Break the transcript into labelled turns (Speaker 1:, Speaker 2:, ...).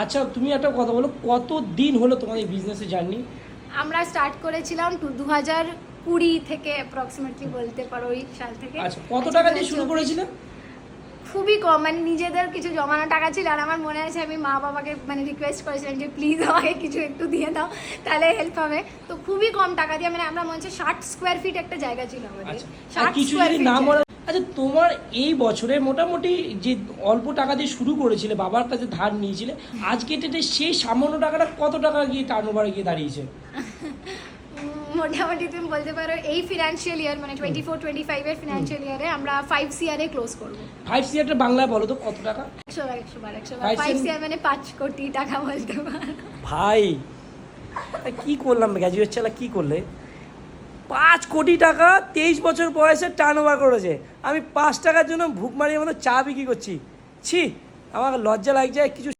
Speaker 1: আচ্ছা তুমি একটা কথা বলো, কত দিন হলো তোমাদের বিজনেসের জার্নি?
Speaker 2: আমরা স্টার্ট করেছিলাম 2020 থেকে অ্যাপ্রক্সিমেটলি বলতে পারো, ওই সাল থেকে।
Speaker 1: আচ্ছা, কত টাকা দিয়ে শুরু করেছিলে?
Speaker 2: খুবই কম, মানে নিজেদের কিছু জমানো টাকা ছিল। আর আমার মনে আছে আমি মা বাবাকে মানে রিকোয়েস্ট করেছিলাম যে প্লিজ আমাকে কিছু একটু দিয়ে দাও, তাহলে হেল্প হবে। তো খুবই কম টাকা দিয়ে, মানে আমরা মনে হচ্ছে 60 স্কোয়ার ফিট একটা জায়গা ছিল আমাদের।
Speaker 1: আচ্ছা, আর
Speaker 2: 60
Speaker 1: কিছু
Speaker 2: স্কোয়ার
Speaker 1: যদি
Speaker 2: ফিট।
Speaker 1: নাম বলা, আচ্ছা তোমার এই বছরে মোটামুটি যে অল্প টাকা দিয়ে শুরু করেছিলে, বাবার কাছে ধার নিয়েছিলে, আজকে ডেটে সেই সামান্য টাকাটা কত টাকা গিয়ে টার্নওভারে গিয়ে দাঁড়িয়েছে?
Speaker 2: মোটামুটি তুমি বলতে পারো এই ফিনান্সিয়াল ইয়ার মানে 24-25 এর ফিনান্সিয়াল ইয়ারে আমরা 5 সিআরে ক্লোজ করবো।
Speaker 1: 5 সিআরটা বাংলায় বলো তো কত টাকা?
Speaker 2: 100 বার 100 বার 100 বার
Speaker 1: 5
Speaker 2: 5 সিআর মানে 5 কোটি টাকা বলতে পারো।
Speaker 1: ভাই কি করলাম, গ্র্যাজুয়েট ছেলে কি করলে? 5 কোটি টাকা 23 বছর বয়সে টার্নওভার করেছে। আমি 5 টাকার জন্য ভুক মারিয়ে মতো চা বিক্রি করছি। ছি, আমার লজ্জা লাগছে। কিছু